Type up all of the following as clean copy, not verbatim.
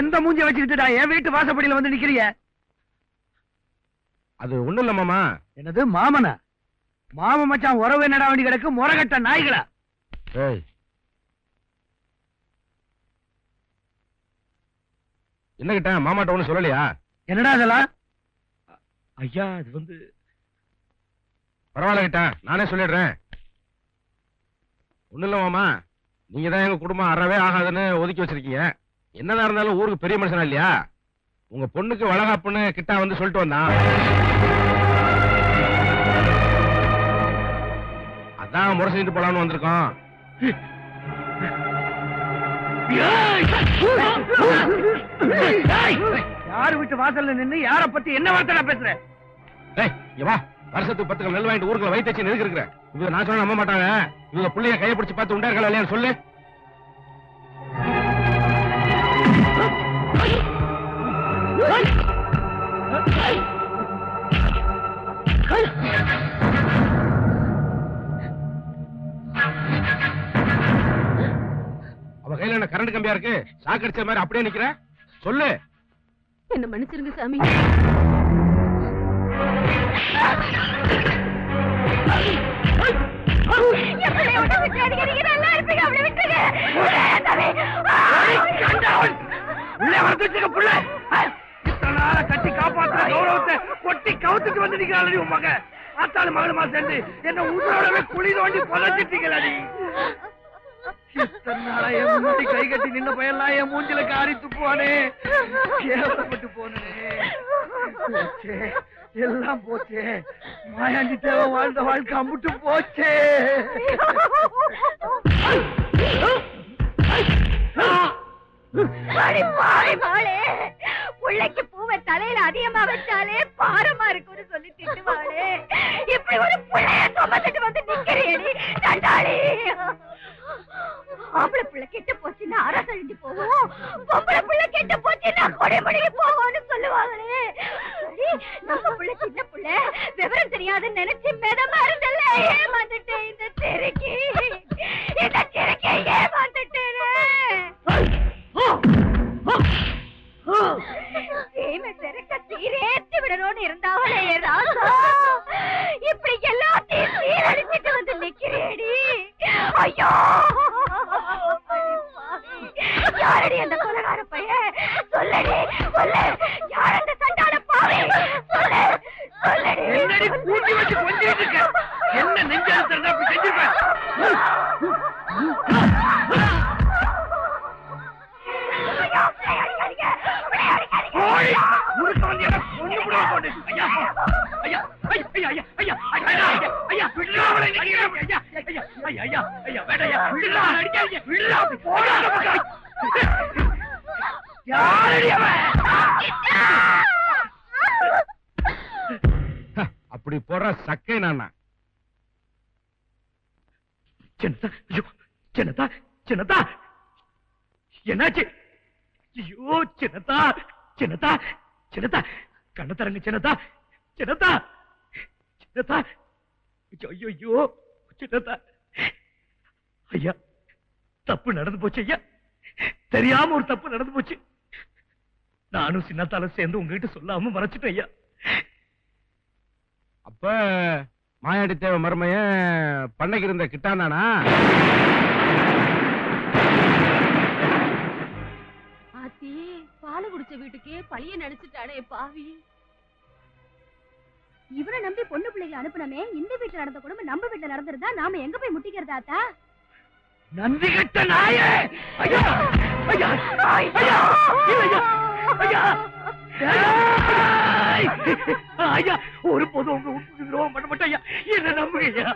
எந்த மூஞ்சி வச்சுக்கிட்டுடா என் வீட்டு வாசப்படியில வந்து நிக்கிறிய? அது ஒண்ணும் இல்ல மாமா. என்னது மாமனா? மாமன் மச்சான் உறவு என்னடா வேண்டி கிடக்கு முறகட்ட நாய்களா? என்ன கிட்ட மாமாட்ட ஒண்ணு சொல்லலையா? என்னடா அதெல்லாம்? ஐயா அது வந்து பரவாயில்ல கிட்ட நானே சொல்லிடுறேன். ஒண்ணு இல்ல மாமா, நீங்க தான் எங்க குடும்பம் அறவே ஆகாதுன்னு ஒதுக்கி வச்சிருக்கீங்க. என்னதான் இருந்தாலும் ஊருக்கு பெரிய மனுஷனா இல்லையா? உங்க பொண்ணுக்கு வளகாப்புன்னு கிட்டா வந்து சொல்லிட்டு வந்தான். அதான் முறை செஞ்சுட்டு போலான்னு வந்திருக்கோம். யாரு வீட்டு வாசல்ல நின்னு யார பத்தி என்ன வார்த்தை பேசுற? வா, வருஷத்துக்கு 10 நெல் வாங்கிட்டு ஊருக்குள்ள வயிற்று நெருக்கு இருக்கிறேன். இவங்க நான் சொன்ன நம்ப மாட்டாங்க. இவங்க பிள்ளைய கையை பிடிச்சு பார்த்து உண்டா இருக்கா இல்லையான்னு சொல்லு. அவ கையில என்ன கரண்ட் கம்பியா இருக்கு? சாக்கடிச்ச மாதிரி அப்படியே நிக்கிற? சொல்லு. என்ன மன்னிச்சிருங்க சாமி. கட்டி காப்பாற்ற கௌரவத்தை கொட்டி கவுத்துக்கு வந்து நிக்கிறாள் உன் மக. ஆத்தாளு மகளுமா சேர்ந்து என்ன உங்களோடவே குழி தோண்டி புதைச்சிட்டீங்களா? என் முன்னாடி கை கட்டி நின்ன பையெல்லாம் என் மூஞ்சில காரி துப்புவானே, கேவலப்பட்டு போனே. எல்லாம் போச்சே. மாயாண்டி தேவை வாழ்ந்த வாழ்க்கை அம்புட்டு போச்சே. பிள்ளைக்கு பூவை தலையில அதிகமா வச்சாலே பாரமா இருக்குன்னு சொல்லி திட்டுவாளே. இப்படி ஒரு பிள்ளைய சுமந்துட்டு வந்து நிக்கிறேடி தண்டாளி. ஆம்பளை பிள்ளை கெட்டு போச்சுன்னா அரசழிஞ்சு போவோம், பொம்பளை பிள்ளை கெட்டு போச்சுன்னா கொடைமொழிக்கு போவோம்னு சொல்லுவாங்களே. நம்ம பிள்ளை சின்ன பிள்ளை விவரம் தெரியாதுன்னு நினைச்சு மெதமா இருந்தல்ல, ஏமாந்துட்டேன். இந்த சிறுக்கி ஏமாந்துட்டேன். சீரேற்றி விடணும்னு இருந்தாவளே ராசா, இப்படி எல்லாத்தையும் சீரழிச்சிட்டு வந்து நிக்கிறேடி. ஐயோ, யாரடி அந்த கொலகார பையன்? சொல்லடி, சொல்லு. யார் அந்த சண்டாள பாவி? சொல்லு, சொல்லடி. என்னடி கூட்டி வச்சு கொஞ்சிட்டு இருக்க? என்ன நெஞ்செழுத்தா அப்படி செஞ்சிருப்ப? அப்படி போற சக்கை நானா? சின்னதா, சின்னதா, என்னாச்சு? ஐயோ சின்னதா, சின்னதா, சின்னதா, கண்ண தரங்க சின்னதா, சின்னதா, சின்னதா. ஐயோ சின்னதா, ஐயா தப்பு நடந்து போச்சு. ஐயா தெரியாம ஒரு தப்பு நடந்து போச்சு. நானும் சின்னத்தால சேர்ந்து உங்ககிட்ட சொல்லாம மறைச்சிட்டேன் ஐயா. அப்ப மாயாண்டி தேவை மருமைய பண்ணைக்கு இருந்த கிட்டானானா? ஆத்தி பால் குடிச்ச வீட்டுக்கே பழிய நினைச்சிட்டானே பாவி. இவனை நம்பி பொண்ணு பிள்ளைகளை அனுப்புனமே, இந்த வீட்டுல நடந்த குடும்பம் நம்ம வீட்டுல நடந்திருந்தா நாம எங்க போய் முட்டிக்கிறதாத்தா? நன்றி கெட்ட நாயே! ஐயா, ஐயா, ஐயா, ஐயா, ஐயா, ஐயா, ஒரு போதும் உங்க உப்பு துரோகம் பண்ண மாட்டேன் ஐயா. என்ன நம்புங்க ஐயா.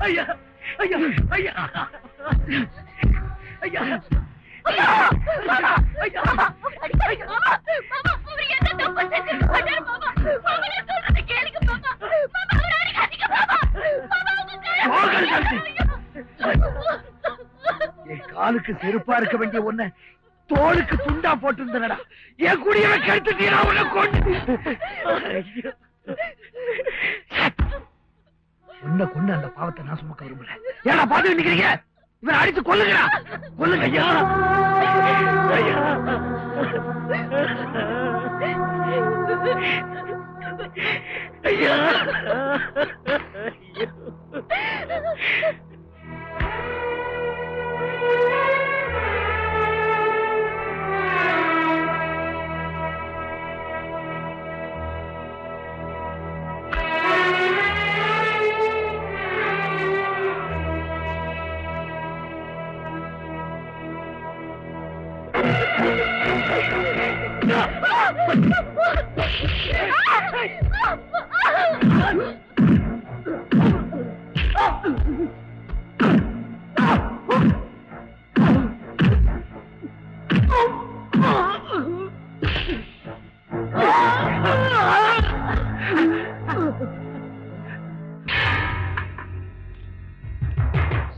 ஐயா, ஐயா, ஐயா, ஐயா, ஐயா, என் காலுக்கு செருப்பா இருக்க வேண்டிய ஒண்ண தோளுக்கு துண்டா போட்டு இருந்தனடா. என் குடியவை கெடுத்துட்டீரா உன்னை கொண்டு. பொண்ணை கொண்டு அந்த பாவத்தை நான் சுமக்க விரும்பல. ஏன்னா பாத்து நிக்கிறீங்க, இவரை அடிச்சு கொல்லுங்கடா, கொல்லுங்க ஐயா. ஐயா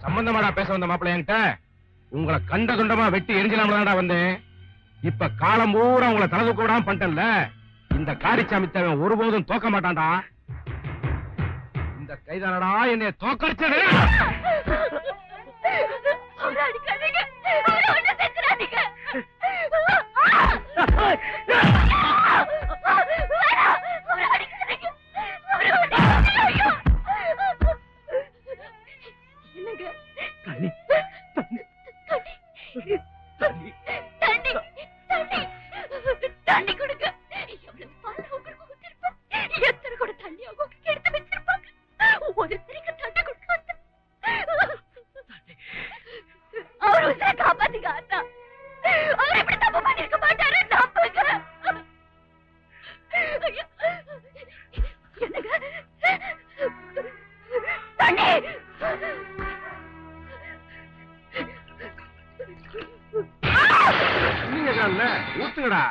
சம்பந்தமாடா பேச வந்த மாப்பிள்ளை என்கிட்ட? உங்களை கண்ட துண்டமா வெட்டி எரிஞ்சலாம்டா வந்தேன். இப்ப காலம் பூரா உங்களை தலை தூக்க விடாம பண்ணிட்டேன்ல. இந்த காரிச்சாமி தேவன் ஒருபோதும் தோக்க மாட்டான்டா. இந்த கைதானடா என்னை தோக்கடிச்சது. தண்ணி கொடுங்க. எவ்வளவு பால் உங்களுக்கு ஊத்திருப்போம், எத்தனை கூட தண்ணி அவங்க எடுத்து வச்சிருப்பாங்க. ஒருத்தருக்கு தண்ணி கொடுக்க அவர் உங்களை காப்பாத்துங்க அண்ணா. அவர் எப்படி தப்பு பண்ணிருக்க மாட்டாரு, நம்புங்க. என்னங்க தண்ணி ஊத்துங்கடா.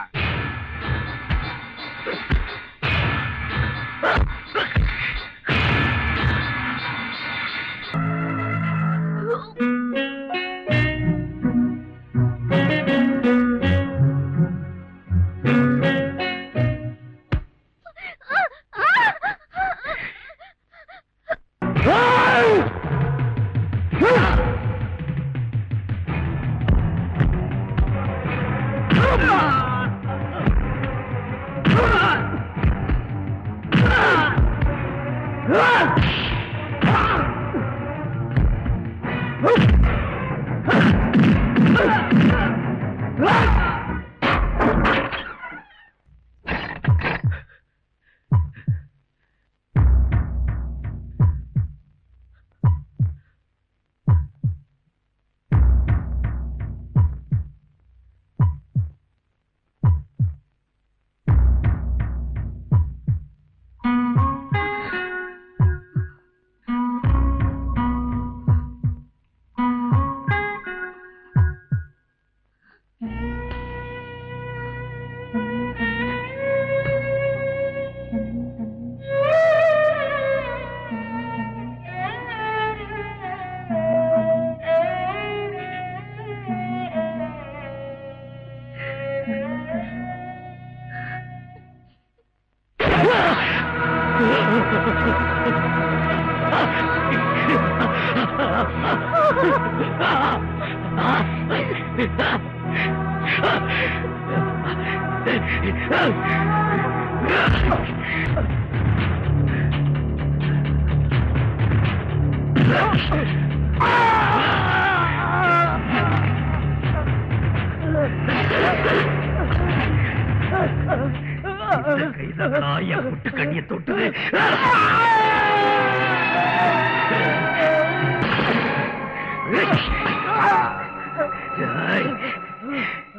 புட்டு கண்ணிய தொட்டு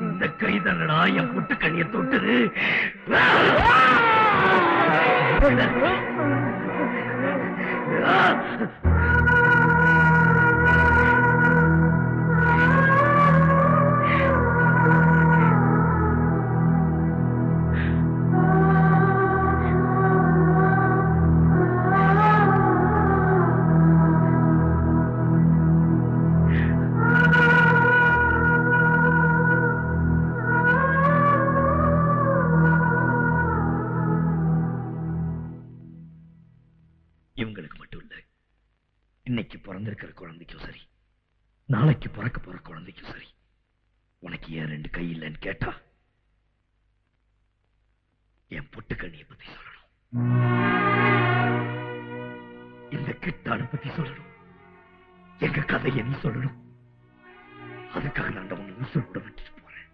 இந்த கைதனடா என் புட்டு கண்ணிய தொட்டுது. இவங்களுக்கு மட்டும் இல்ல, இன்னைக்கு பிறந்திருக்கிற குழந்தைக்கும் சரி, நாளைக்கு பிறக்க போற குழந்தைக்கும் சரி, உனக்கு ஏன் 2 கை இல்லைன்னு கேட்டா என் பொட்டுக்கண்ணியை பத்தி சொல்லணும், இந்த கிட்டான பத்தி சொல்லணும், எங்க கதையை நீ சொல்லணும். அதுக்காக நான் உன்னை உசுரோட விட்டுட்டு போறேன்.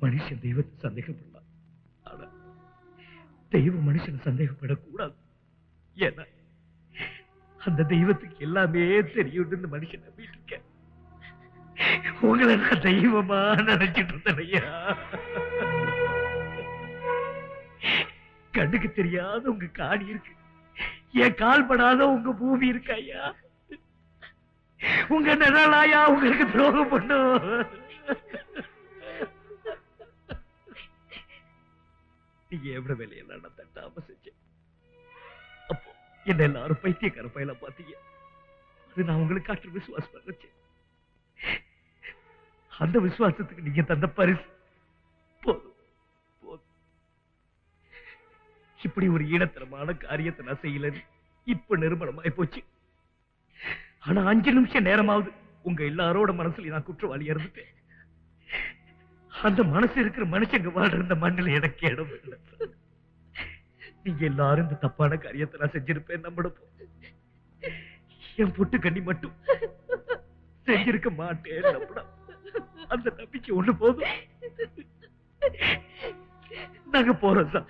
மனுஷன் தெய்வத்தை சந்தேகப்படலாம், ஆனா தெய்வம் மனுஷனை சந்தேகப்படக்கூடாது. ஏன்னா அந்த தெய்வத்துக்கு எல்லாமே தெரியும் மனுஷன் நம்பிட்டு இருக்க. உங்களை நான் தெய்வமா நினைச்சிட்டு இருந்தேன் ஐயா. கண்ணுக்கு தெரியாத உங்க காடி இருக்கு, என் கால் படாத உங்க பூமி இருக்கு ஐயா. உங்க நிழலாயா உங்களுக்கு துரோகம் பண்ணும். நீங்க எவ்வளவு வேலையெல்லாம் நான் தட்டாம செஞ்சேன். அப்போ என்ன எல்லாரும் பைத்தியக்கார பையல பாத்தீங்க. அது நான் உங்களுக்கு காற்று விசுவாசம் பண்ணேன். அந்த விசுவாசத்துக்கு நீங்க தந்த பரிசு போதும் போதும். இப்படி ஒரு ஈனத்தனமான காரியத்தை நான் செய்யலன்னு இப்ப நிரூபணமாய் போச்சு. ஆனா 5 நிமிஷம் நேரமாவது உங்க எல்லாரோட மனசுல நான் குற்றவாளியா இருந்துட்டேன். அந்த மனசு இருக்கிற மனுஷங்க வாழ்ற இந்த மண்ணில் எனக்கு இடம் இல்லை. நீங்க எல்லாரும் இந்த தப்பான காரியத்தை நான் செஞ்சிருப்பேன் நம்பிட என் பொட்டு கண்ணி மட்டும் செஞ்சிருக்க மாட்டேன் நம்பிட. அந்த நம்பிக்கை ஒண்ணு போதும். நாங்க போறோம் சார்.